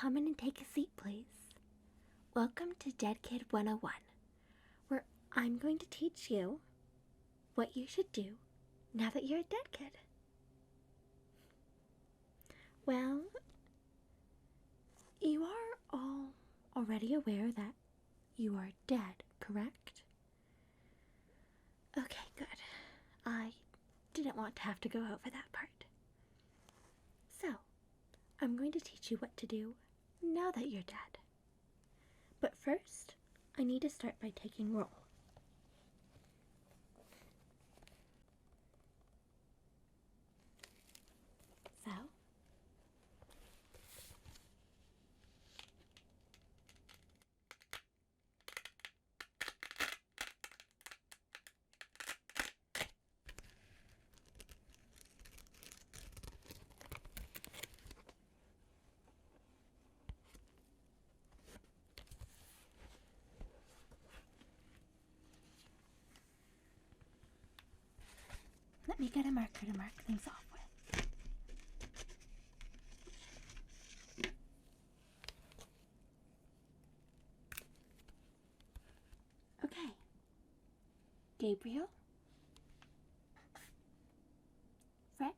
come in and take a seat, please. Welcome to Dead Kid 101, where I'm going to teach you what you should do now that you're a dead kid. Well, you are all already aware that you are dead, correct? Okay, good. I didn't want to have to go over that part. So, I'm going to teach you what to do now that you're dead. But first, I need to start by taking roll. So, let me get a marker to mark things off with. Okay. Gabriel, Fritz,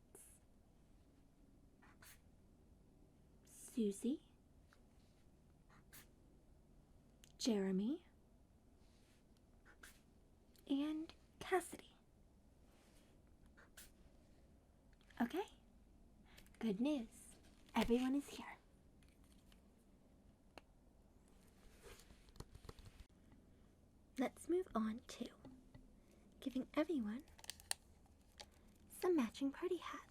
Susie, Jeremy, and Cassidy. Okay, good news. Everyone is here. Let's move on to giving everyone some matching party hats.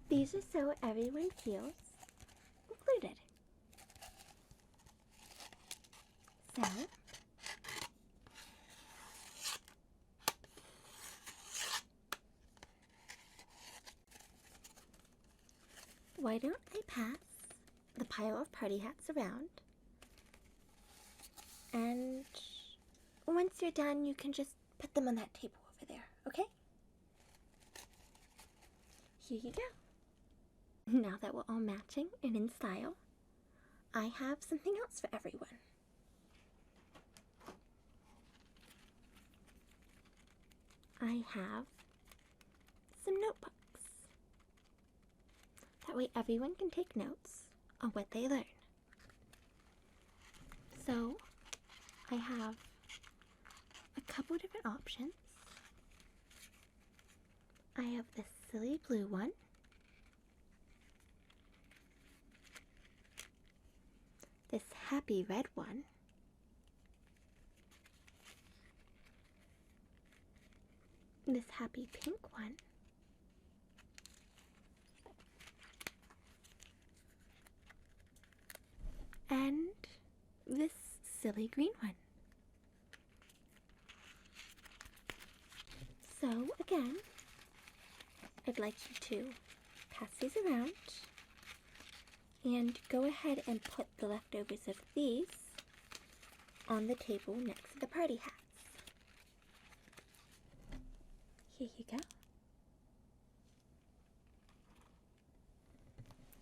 These are so everyone feels included. So, why don't I pass the pile of party hats around? And once you're done, you can just put them on that table over there, okay? Here you go. Now that we're all matching and in style, I have something else for everyone. I have some notebooks. That way everyone can take notes on what they learn. So, I have a couple different options. I have this silly blue one. This happy red one. This happy pink one. And this silly green one. So again, I'd like you to pass these around and go ahead and put the leftovers of these on the table next to the party hats. Here you go.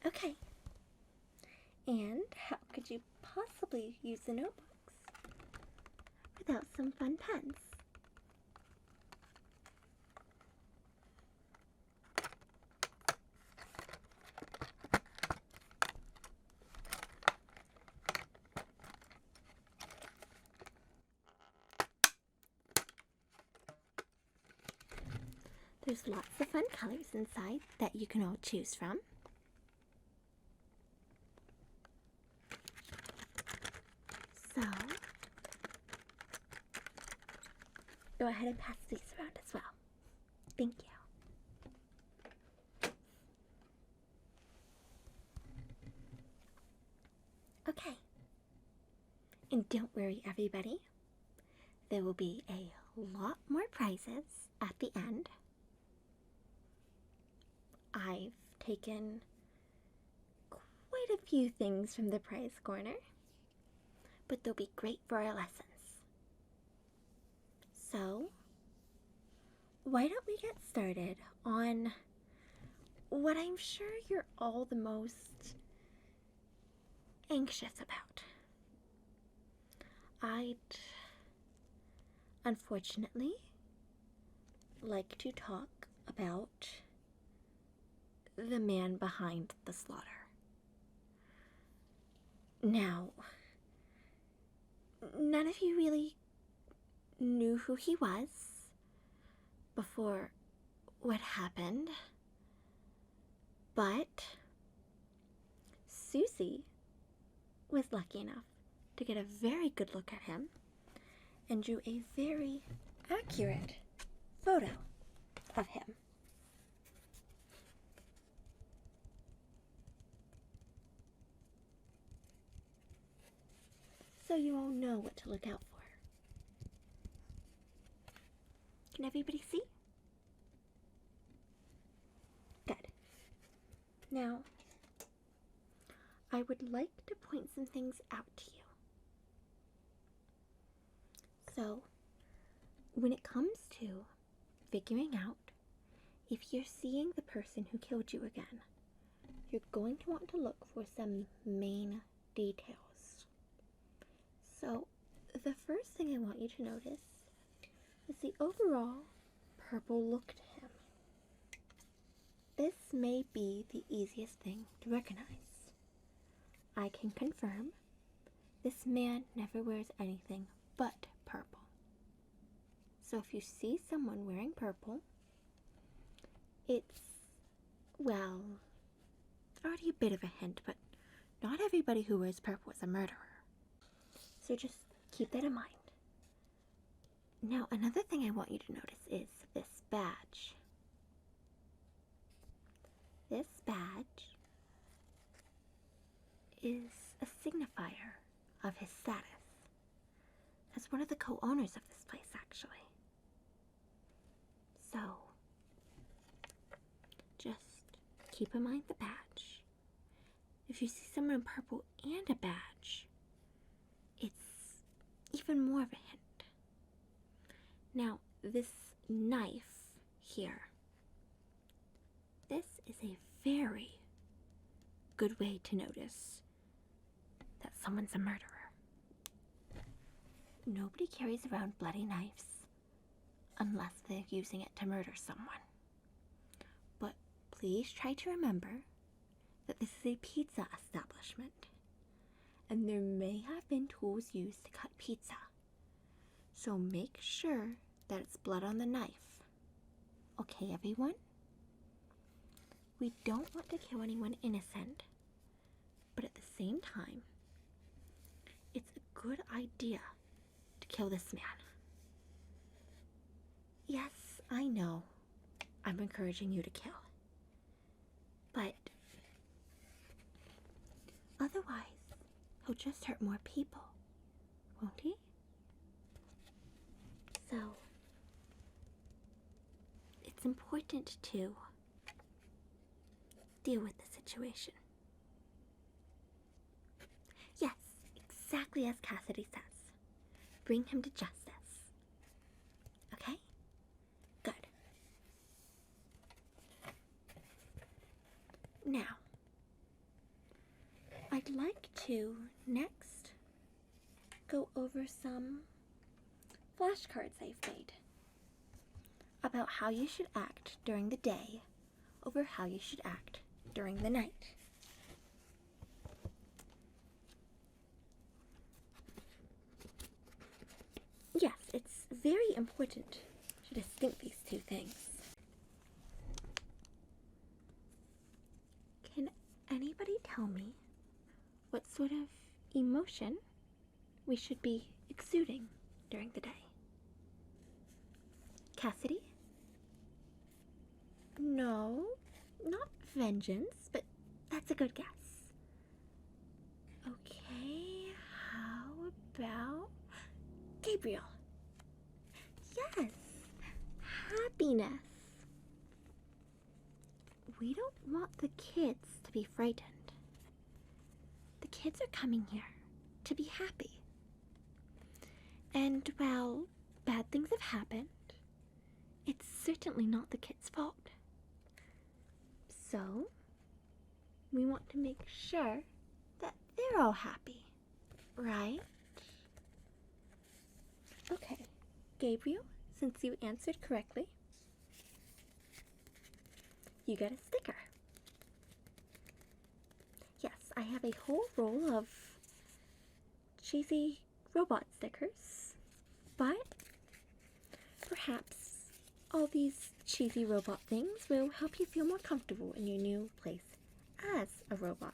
Okay. And how could you possibly use the notebooks without some fun pens? There's lots of fun colors inside that you can all choose from. So, go ahead and pass these around as well. Thank you. Okay. And don't worry, everybody. There will be a lot more prizes at the end. I've taken quite a few things from the prize corner, but they'll be great for our lessons. So, why don't we get started on what I'm sure you're all the most anxious about? I'd unfortunately like to talk about the man behind the slaughter. Now, none of you really knew who he was before what happened, but Susie was lucky enough to get a very good look at him and drew a very accurate photo of him. So you all know what to look out for. Can everybody see? Good. Now, I would like to point some things out to you. So, when it comes to figuring out if you're seeing the person who killed you again, you're going to want to look for some main details. So, the first thing I want you to notice is the overall purple look to him. This may be the easiest thing to recognize. I can confirm this man never wears anything but purple. So if you see someone wearing purple, it's, well, already a bit of a hint, but not everybody who wears purple is a murderer. So just keep that in mind. Now, another thing I want you to notice is this badge. This badge is a signifier of his status as one of the co-owners of this place, actually. So, just keep in mind the badge. If you see someone in purple and a badge, it's even more of a hint. Now, this knife here, this is a very good way to notice that someone's a murderer. Nobody carries around bloody knives unless they're using it to murder someone. But please try to remember that this is a pizza establishment, and there may have been tools used to cut pizza. So make sure that it's blood on the knife. Okay, everyone? We don't want to kill anyone innocent, but at the same time, it's a good idea to kill this man. Yes, I know I'm encouraging you to kill, but otherwise, he'll just hurt more people, won't he? So, it's important to deal with the situation. Yes, exactly as Cassidy says. Bring him to justice. Okay? Good. Now, I'd like to next go over some flashcards I've made about how you should act during the day over how you should act during the night. Yes, it's very important to distinct these two things. Can anybody tell me what sort of emotion we should be exuding during the day? Cassidy? No, not vengeance, but that's a good guess. Okay, how about Gabriel? Yes, happiness. We don't want the kids to be frightened. The kids are coming here to be happy. And while bad things have happened, it's certainly not the kids' fault. So, we want to make sure that they're all happy, right? Okay, Gabriel, since you answered correctly, you get a sticker. Yes, I have a whole roll of cheesy robot stickers, but perhaps all these cheesy robot things will help you feel more comfortable in your new place as a robot.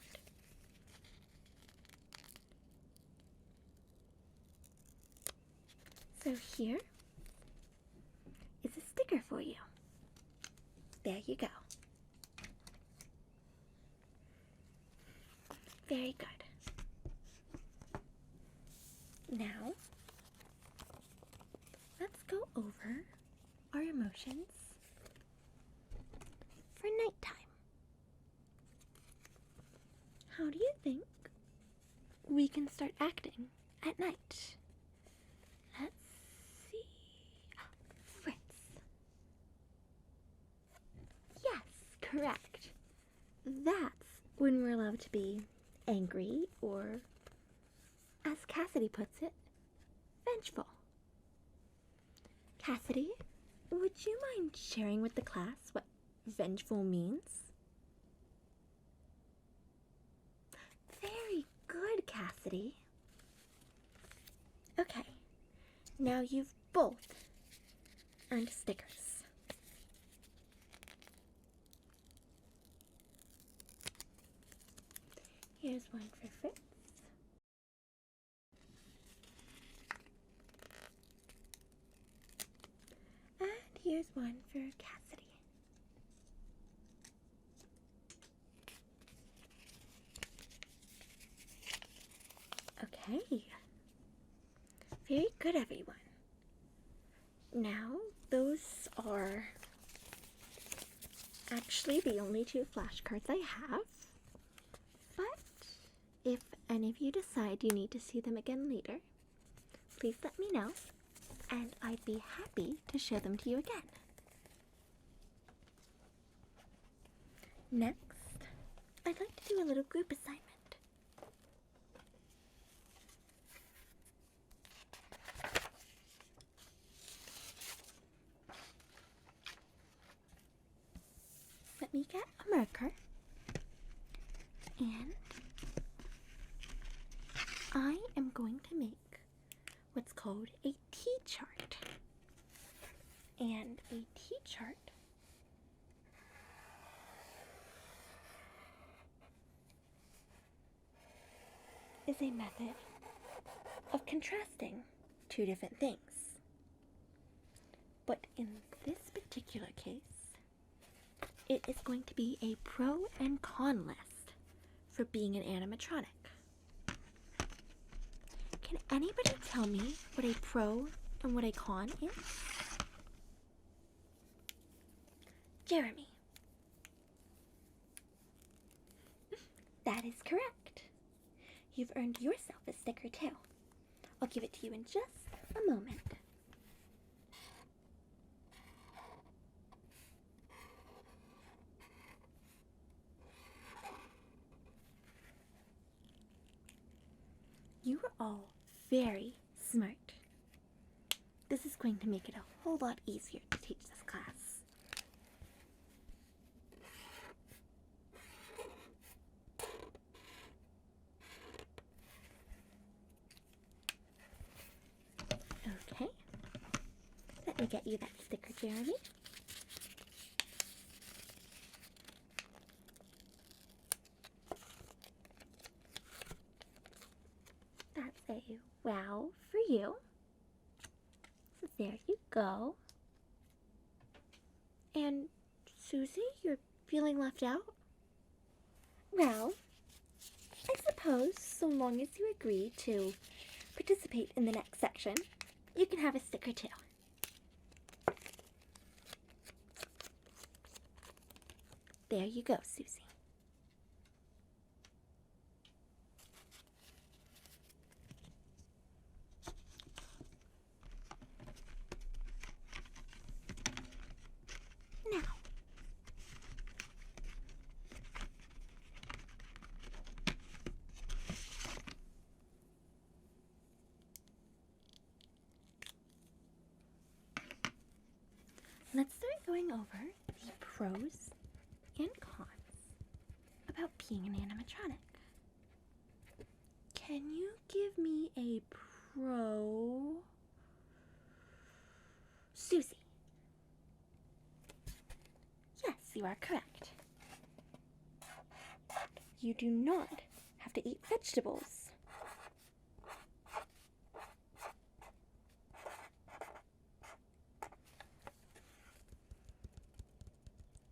So here is a sticker for you. There you go. Very good. Now, let's go over our emotions for nighttime. How do you think we can start acting at night? Let's see. Fritz. Yes, correct. That's when we're allowed to be angry or, as Cassidy puts it, vengeful. Cassidy, would you mind sharing with the class what vengeful means? Very good, Cassidy. Okay, now you've both earned stickers. Here's one for Fritz. And here's one for Cassidy. Okay. Very good, everyone. Now, those are actually the only 2 flashcards I have. But if any of you decide you need to see them again later, please let me know, and I'd be happy to show them to you again. Next, I'd like to do a little group assignment. Let me get a marker, and I am going to make what's called a T-chart. And a T-chart is a method of contrasting 2 different things. But in this particular case, it is going to be a pro and con list for being an animatronic. Can anybody tell me what a pro and what a con is? Jeremy. That is correct. You've earned yourself a sticker too. I'll give it to you in just a moment. You are all very smart. This is going to make it a whole lot easier to teach this class. Okay. Let me get you that sticker, Jeremy. That's a wow for you. So there you go. And Susie, you're feeling left out? Well, I suppose so long as you agree to participate in the next section, you can have a sticker too. There you go, Susie. Now, let's start going over the pros and cons about being an animatronic. Can you give me a pro? Susie. Yes, you are correct. You do not have to eat vegetables.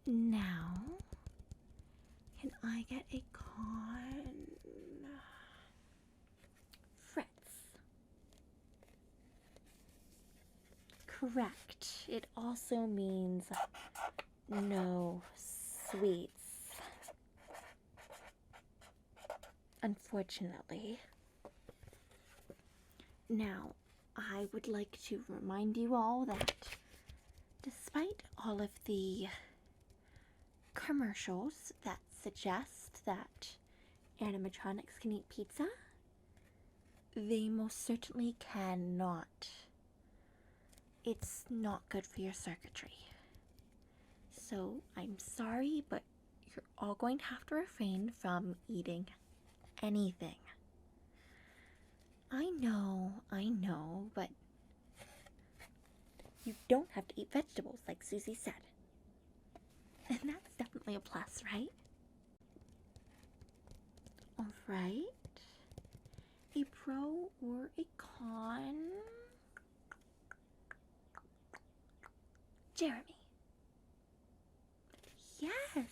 Now, can I get a con? Frets. Correct. It also means no sweets. Unfortunately. Now, I would like to remind you all that despite all of the commercials that suggest that animatronics can eat pizza, they most certainly cannot. It's not good for your circuitry. So I'm sorry, but you're all going to have to refrain from eating anything. I know, but you don't have to eat vegetables like Susie said. And that's definitely a plus, right? Alright. A pro or a con? Jeremy. Yes!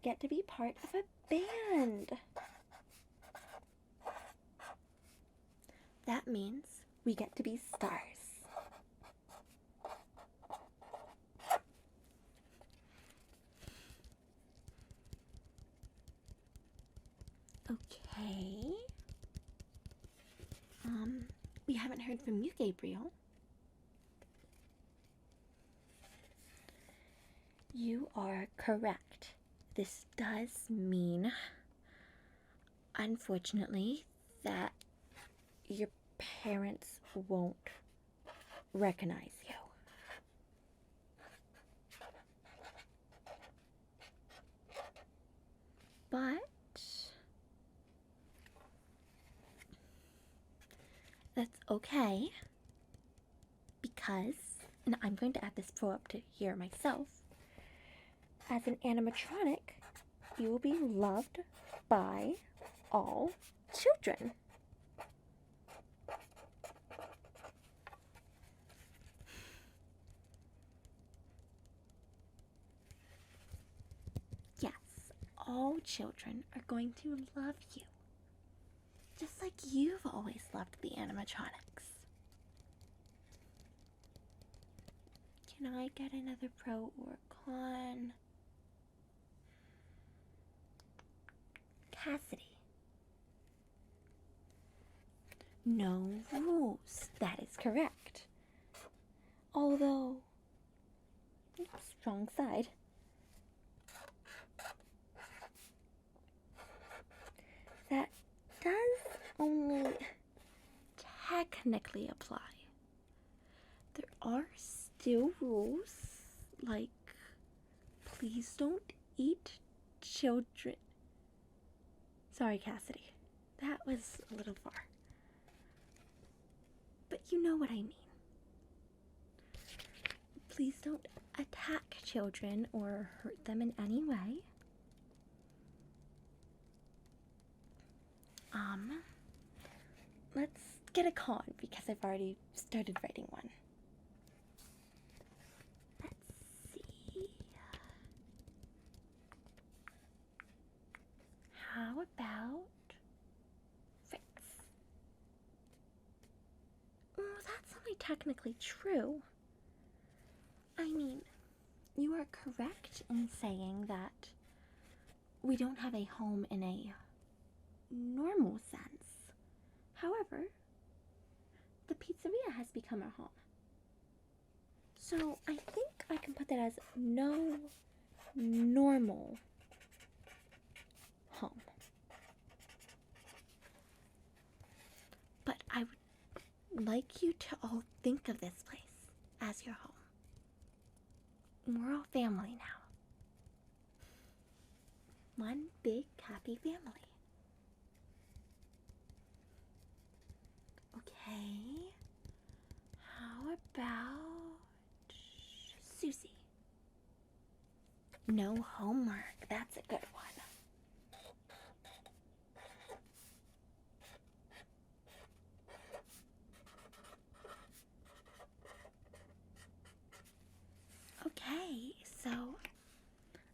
Get to be part of a band. That means we get to be stars. Okay. We haven't heard from you, Gabriel. You are correct. This does mean, unfortunately, that your parents won't recognize you. But that's okay, because, and I'm going to add this pro up to here myself, as an animatronic, you will be loved by all children. Yes, all children are going to love you, just like you've always loved the animatronics. Can I get another pro or con? Cassidy. No rules. That is correct. Although, strong side. That does only technically apply. There are still rules, like, please don't eat children. Sorry, Cassidy. That was a little far. But you know what I mean. Please don't attack children or hurt them in any way. Let's get a con because I've already started writing one. Let's see. how about Fritz? Well, that's only technically true. I mean, you are correct in saying that we don't have a home in a normal sense. However, the pizzeria has become our home. So I think I can put that as no normal home. But I would like you to all think of this place as your home. We're all family now. One big happy family. Okay. How about Susie? No homework. That's a good one. Okay, so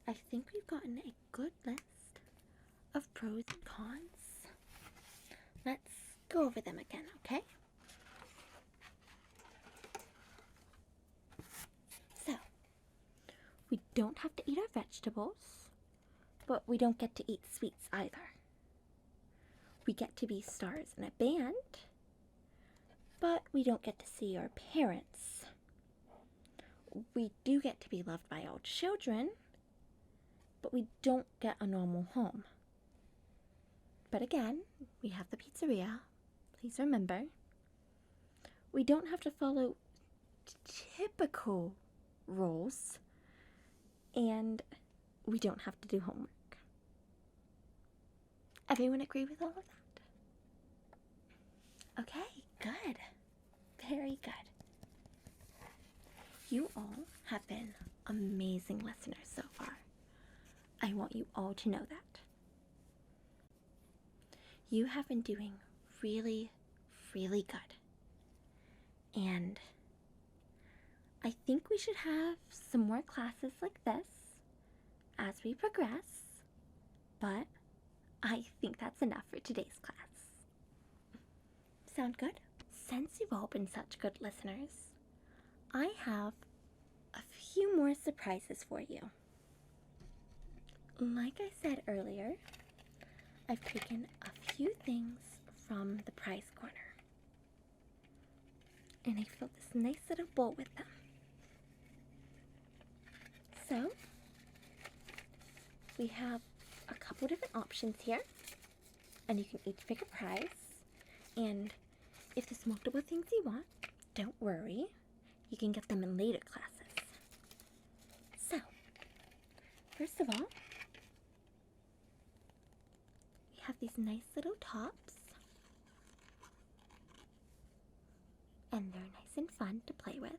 I think we've gotten a good list of pros and cons. Let's go over them again, okay? So, we don't have to eat our vegetables, but we don't get to eat sweets either. We get to be stars in a band, but we don't get to see our parents. We do get to be loved by all children, but we don't get a normal home. But again, we have the pizzeria. Please remember, we don't have to follow typical rules, and we don't have to do homework. Everyone agree with all of that? Okay, good. Very good. You all have been amazing listeners so far. I want you all to know that. You have been doing really, really good. And I think we should have some more classes like this as we progress, but I think that's enough for today's class. Sound good? Since you've all been such good listeners, I have a few more surprises for you. Like I said earlier, I've taken a few things from the prize corner, and I filled this nice little bowl with them. So, we have a couple different options here, and you can each pick a prize, and if there's multiple things you want, don't worry, you can get them in later classes. So, first of all, we have these nice little tops, and they're nice and fun to play with.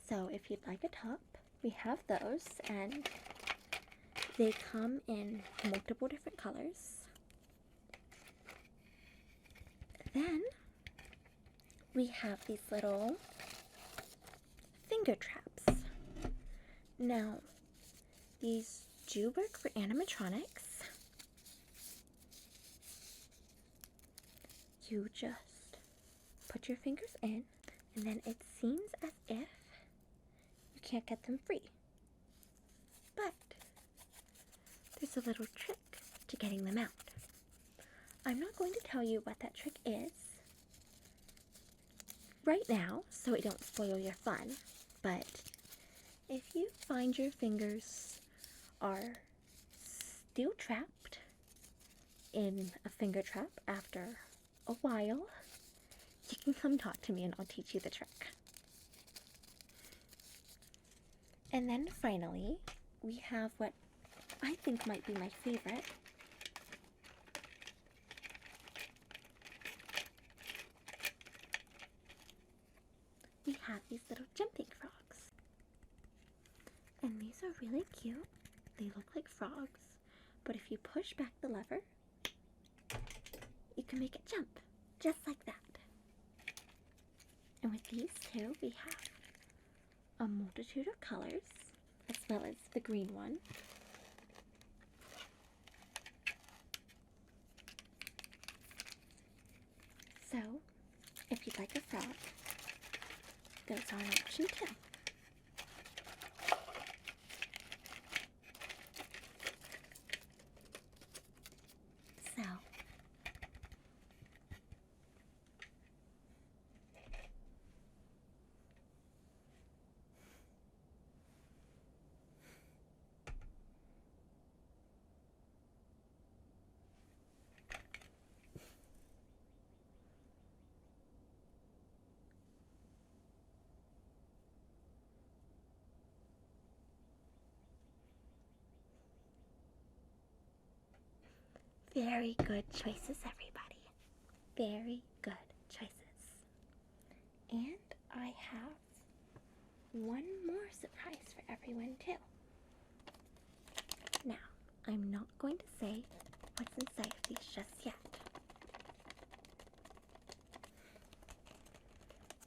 So if you'd like a top, we have those, and they come in multiple different colors. Then we have these little finger traps. Now, these do work for animatronics. You just put your fingers in, and then it seems as if you can't get them free. But there's a little trick to getting them out. I'm not going to tell you what that trick is right now, so it don't spoil your fun, but if you find your fingers are still trapped in a finger trap after a while, you can come talk to me and I'll teach you the trick. And then finally, we have what I think might be my favorite. We have these little jumping frogs. And these are really cute. They look like frogs, but if you push back the lever, you can make it jump, just like that. And with these two, we have a multitude of colors, as well as the green one. So, if you'd like a frog, those are an option too. So, very good choices, everybody. Very good choices. And I have one more surprise for everyone, too. Now, I'm not going to say what's inside of these just yet.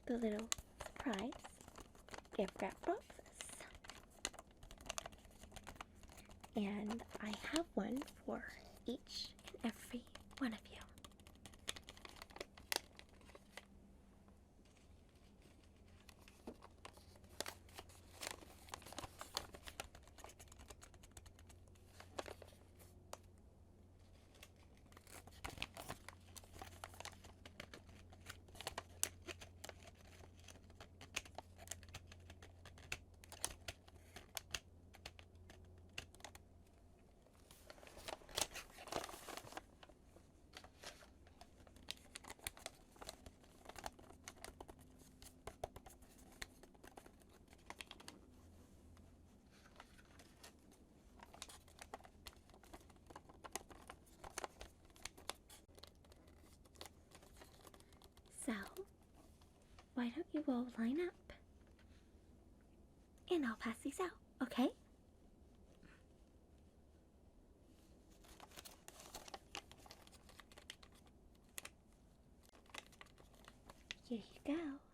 The little surprise gift wrap boxes. And I have one for each and every one of you. So, why don't you all line up? And I'll pass these out, okay? Here you go.